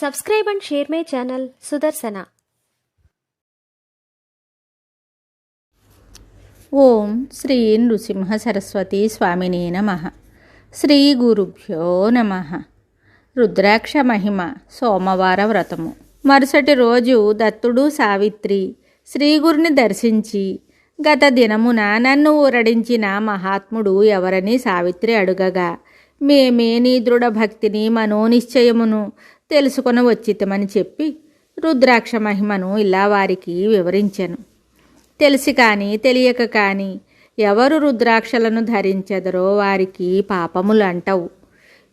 Subscribe and share my channel Sudarsana. ఓం శ్రీ నృసింహ సరస్వతి స్వామినే నమః. శ్రీ గురుభ్యో నమః. రుద్రాక్ష మహిమ సోమవార వ్రతము. మరుసటి రోజు దత్తుడు సావిత్రి శ్రీగురుని దర్శించి, గత దినమున నన్ను ఊరడించిన మహాత్ముడు ఎవరని సావిత్రి అడుగగా, మేమే నీ దృఢభక్తిని మనోనిశ్చయమును తెలుసుకొని వచ్చితమని చెప్పి రుద్రాక్ష మహిమను ఇలా వారికి వివరించెను. తెలిసి కానీ తెలియక కానీ ఎవరు రుద్రాక్షలను ధరించెదరో వారికి పాపములు అంటవు.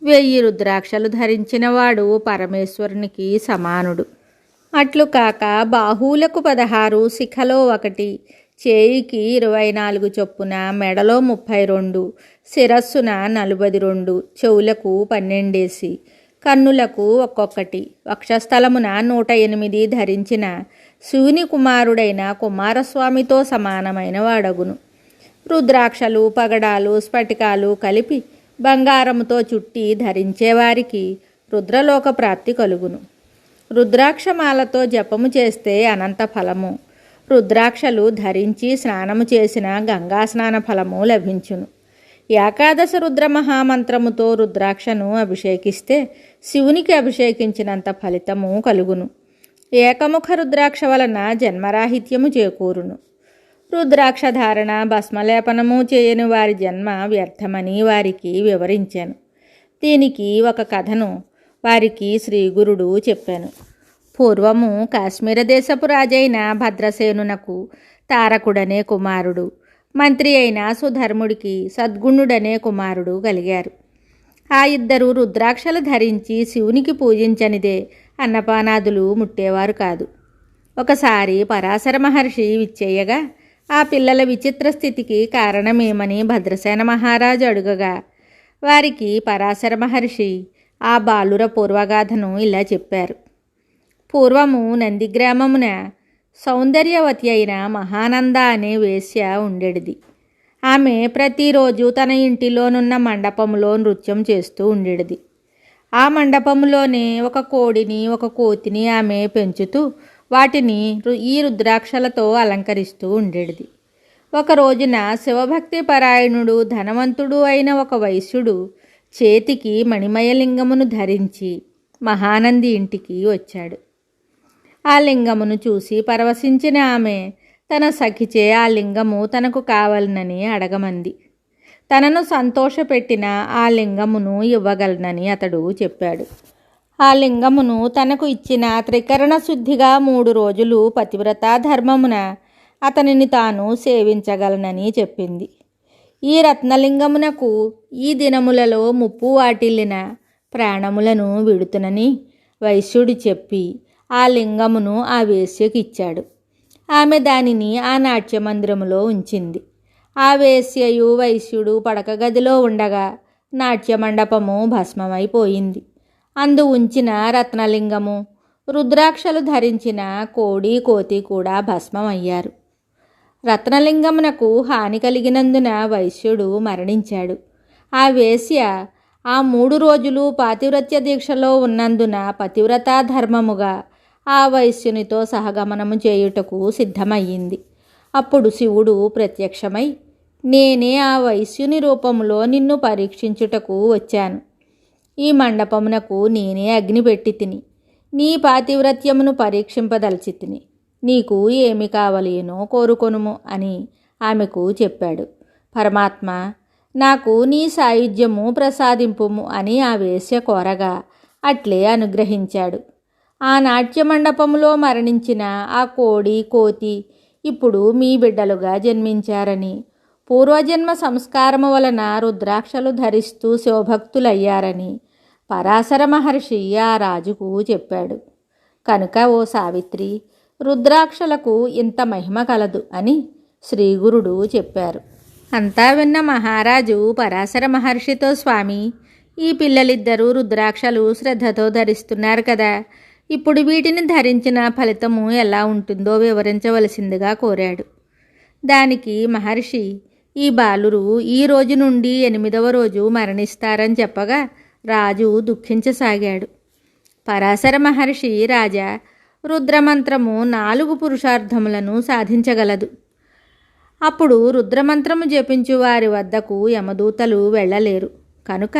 1000 రుద్రాక్షలు ధరించినవాడు పరమేశ్వరునికి సమానుడు. అట్లు కాక బాహువులకు 16, శిఖలో 1, చేయికి 24 చొప్పున, మెడలో 32, శిరస్సున 42, చెవులకు 12, కన్నులకు 1, వక్షస్థలమున 108 ధరించిన శివుని కుమారుడైన కుమారస్వామితో సమానమైన వాడగును. రుద్రాక్షలు, పగడాలు, స్ఫటికాలు కలిపి బంగారముతో చుట్టి ధరించేవారికి రుద్రలోక ప్రాప్తి కలుగును. రుద్రాక్షమాలతో జపము చేస్తే అనంత ఫలము, రుద్రాక్షలు ధరించి స్నానము చేసిన గంగా స్నాన ఫలము లభించును. ఏకాదశ రుద్ర మహామంత్రముతో రుద్రాక్షను అభిషేకిస్తే శివునికి అభిషేకించినంత ఫలితము కలుగును. ఏకముఖ రుద్రాక్ష వలన జన్మరాహిత్యము చేకూరును. రుద్రాక్ష ధారణ, భస్మలేపనము చేయని వారి జన్మ వ్యర్థమని వారికి వివరించాను. దీనికి ఒక కథను వారికి శ్రీగురుడు చెప్పాను. పూర్వము కాశ్మీర దేశపు రాజైన భద్రసేనునకు తారకుడనే కుమారుడు, మంత్రి అయిన సుధర్ముడికి సద్గుణుడనే కుమారుడు కలిగారు. ఆ ఇద్దరు రుద్రాక్షలు ధరించి శివునికి పూజించనిదే అన్నపానాదులు ముట్టేవారు కాదు. ఒకసారి పరాశర మహర్షి విచ్చేయగా ఆ పిల్లల విచిత్ర స్థితికి కారణమేమని భద్రసేన మహారాజు అడుగగా, వారికి పరాశర మహర్షి ఆ బాలుర పూర్వగాథను ఇలా చెప్పారు. పూర్వము నందిగ్రామమున సౌందర్యవతి అయిన మహానంద అనే వేశ్య ఉండేది. ఆమె ప్రతిరోజు తన ఇంటిలోనున్న మండపములో నృత్యం చేస్తూ ఉండేది. ఆ మండపంలోనే ఒక కోడిని, ఒక కోతిని ఆమె పెంచుతూ వాటిని ఈ రుద్రాక్షలతో అలంకరిస్తూ ఉండేది. ఒక రోజున శివభక్తి పరాయణుడు, ధనవంతుడు అయిన ఒక వైశ్యుడు చేతికి మణిమయలింగమును ధరించి మహానంది ఇంటికి వచ్చాడు. ఆ లింగమును చూసి పరవశించిన ఆమె తన సఖిచే ఆ లింగము తనకు కావాలనని అడగమంది. తనను సంతోషపెట్టిన ఆ లింగమును ఇవ్వగలనని అతడు చెప్పాడు. ఆ లింగమును తనకు ఇచ్చిన త్రికరణ శుద్ధిగా 3 రోజులు పతివ్రతా ధర్మమున అతనిని తాను సేవించగలనని చెప్పింది. ఈ రత్నలింగమునకు ఈ దినములలో ముప్పు వాటిల్లిన ప్రాణములను విడుతునని వైశ్యుడు చెప్పి ఆ లింగమును ఆ వేశ్యకి ఇచ్చాడు. ఆమె దానిని ఆ నాట్యమందిరములో ఉంచింది. ఆ వేశ్యయు వైశ్యుడు పడక గదిలో ఉండగా నాట్యమండపము భస్మమైపోయింది. అందు ఉంచిన రత్నలింగము, రుద్రాక్షలు ధరించిన కోడి, కోతి కూడా భస్మమయ్యారు. రత్నలింగమునకు హాని కలిగినందున వైశ్యుడు మరణించాడు. ఆ వేశ్య ఆ 3 రోజులు పాతివ్రత్య దీక్షలో ఉన్నందున పతివ్రతా ధర్మముగా ఆ వైశ్యునితో సహగమనము చేయుటకు సిద్ధమయ్యింది. అప్పుడు శివుడు ప్రత్యక్షమై, నేనే ఆ వైశ్యుని రూపంలో నిన్ను పరీక్షించుటకు వచ్చాను. ఈ మండపమునకు నేనే అగ్ని పెట్టి తిని నీ పాతివ్రత్యమును పరీక్షింపదలిచి తిని, నీకు ఏమి కావలేనో కోరుకొనుము అని ఆమెకు చెప్పాడు. పరమాత్మ, నాకు నీ సాయుధ్యము ప్రసాదింపుము అని ఆ వేశ్య కోరగా అట్లే అనుగ్రహించాడు. ఆ నాట్యమండపములో మరణించిన ఆ కోడి, కోతి ఇప్పుడు మీ బిడ్డలుగా జన్మించారని, పూర్వజన్మ సంస్కారము వలన రుద్రాక్షలు ధరిస్తూ శివభక్తులయ్యారని పరాశర మహర్షి ఆ రాజుకు చెప్పాడు. కనుక ఓ సావిత్రి, రుద్రాక్షలకు ఇంత మహిమ కలదు అని శ్రీగురుడు చెప్పారు. అంతా విన్న మహారాజు పరాశర మహర్షితో, స్వామి, ఈ పిల్లలిద్దరూ రుద్రాక్షలు శ్రద్ధతో ధరిస్తున్నారు కదా, ఇప్పుడు వీటిని ధరించిన ఫలితము ఎలా ఉంటుందో వివరించవలసిందిగా కోరాడు. దానికి మహర్షి, ఈ బాలురు ఈ రోజు నుండి 8వ రోజు మరణిస్తారని చెప్పగా రాజు దుఃఖించసాగాడు. పరాశర మహర్షి రాజా, రుద్రమంత్రము 4 పురుషార్థములను సాధించగలదు. అప్పుడు రుద్రమంత్రము జపించు వారి వద్దకు యమదూతలు వెళ్ళలేరు. కనుక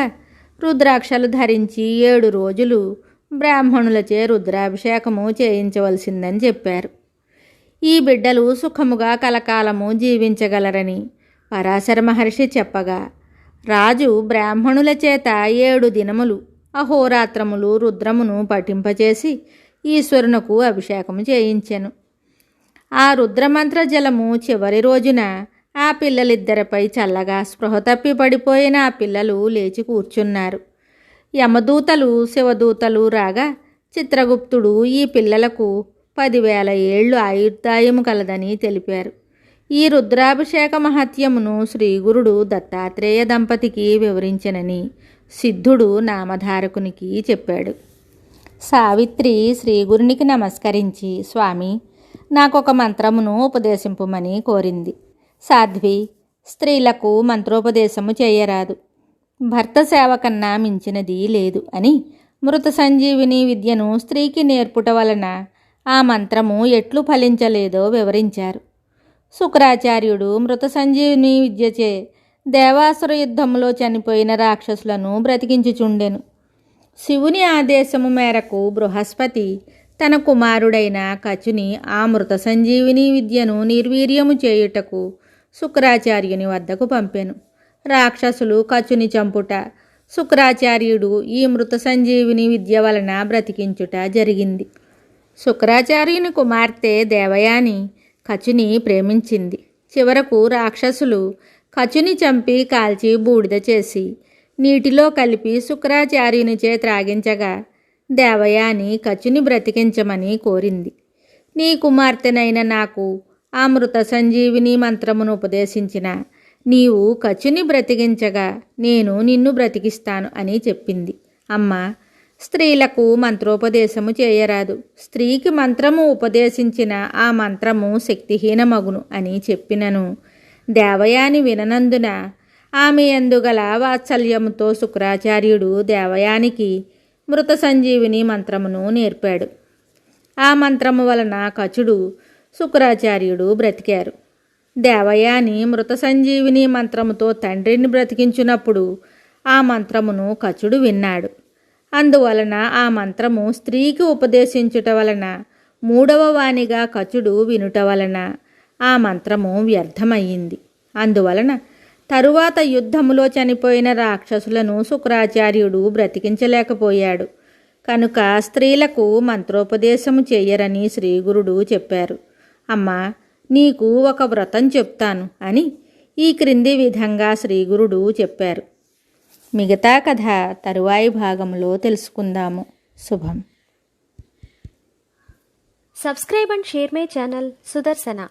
రుద్రాక్షలు ధరించి 7 రోజులు బ్రాహ్మణులచే రుద్రాభిషేకము చేయించవలసిందని చెప్పారు. ఈ బిడ్డలు సుఖముగా కలకాలము జీవించగలరని పరాశర మహర్షి చెప్పగా, రాజు బ్రాహ్మణుల చేత 7 దినములు అహోరాత్రములు రుద్రమును పఠింపచేసి ఈశ్వరునకు అభిషేకము చేయించెను. ఆ రుద్రమంత్ర జలము చివరి రోజున ఆ పిల్లలిద్దరిపై చల్లగా స్పృహ తప్పి పడిపోయిన ఆ పిల్లలు లేచి కూర్చున్నారు. యమదూతలు శివదూతలు రాగా చిత్రగుప్తుడు ఈ పిల్లలకు 10,000 ఏళ్ళు ఆయుర్దాయము కలదని తెలిపారు. ఈ రుద్రాభిషేక మహత్యమును శ్రీగురుడు దత్తాత్రేయ దంపతికి వివరించనని సిద్ధుడు నామధారకునికి చెప్పాడు. సావిత్రి శ్రీగురునికి నమస్కరించి, స్వామి, నాకొక మంత్రమును ఉపదేశింపుమని కోరింది. సాధ్వి, స్త్రీలకు మంత్రోపదేశము చేయరాదు, భర్త సేవ కన్నా మించినది లేదు అని మృత సంజీవిని విద్యను స్త్రీకి నేర్పుట వలన ఆ మంత్రము ఎట్లు ఫలించలేదో వివరించారు. శుక్రాచార్యుడు మృత సంజీవిని విద్యచే దేవాసుర యుద్ధంలో చనిపోయిన రాక్షసులను బ్రతికించుచుండెను. శివుని ఆదేశము మేరకు బృహస్పతి తన కుమారుడైన కచుని ఆ మృత సంజీవిని విద్యను నిర్వీర్యము చేయుటకు శుక్రాచార్యుని వద్దకు పంపెను. రాక్షసులు కచుని చంపుట, శుక్రాచార్యుడు ఈ మృత సంజీవిని విద్య వలన బ్రతికించుట జరిగింది. శుక్రాచార్యుని కుమార్తె దేవయాని కచుని ప్రేమించింది. చివరకు రాక్షసులు కచుని చంపి కాల్చి బూడిద చేసి నీటిలో కలిపి శుక్రాచార్యునిచే త్రాగించగా దేవయాని కచుని బ్రతికించమని కోరింది. నీ కుమార్తెనైన నాకు ఆ మృత సంజీవిని మంత్రమును ఉపదేశించిన నీవు కచుని బ్రతికించగా నేను నిన్ను బ్రతికిస్తాను అని చెప్పింది. అమ్మ, స్త్రీలకు మంత్రోపదేశము చేయరాదు, స్త్రీకి మంత్రము ఉపదేశించిన ఆ మంత్రము శక్తిహీనమగును అని చెప్పినను దేవయాని విననందున ఆమె యందుగల వాత్సల్యముతో శుక్రాచార్యుడు దేవయానికి మృత సంజీవిని మంత్రమును నేర్పాడు. ఆ మంత్రము వలన కచుడు శుక్రాచార్యుడు బ్రతికారు. దేవయాని మృత సంజీవిని మంత్రముతో తండ్రిని బ్రతికించినప్పుడు ఆ మంత్రమును కచుడు విన్నాడు. అందువలన ఆ మంత్రము స్త్రీకి ఉపదేశించుట వలన 3వ వానిగా కచుడు వినుట వలన ఆ మంత్రము వ్యర్థమయ్యింది. అందువలన తరువాత యుద్ధములో చనిపోయిన రాక్షసులను శుక్రాచార్యుడు బ్రతికించలేకపోయాడు. కనుక స్త్రీలకు మంత్రోపదేశము చెయ్యరని శ్రీగురుడు చెప్పారు. అమ్మా, నీకు ఒక వ్రతం చెప్తాను అని ఈ క్రింది విధంగా శ్రీగురుడు చెప్పారు. మిగతా కథ తరువాయి భాగంలో తెలుసుకుందాము. శుభం. Subscribe and share my channel Sudarsana.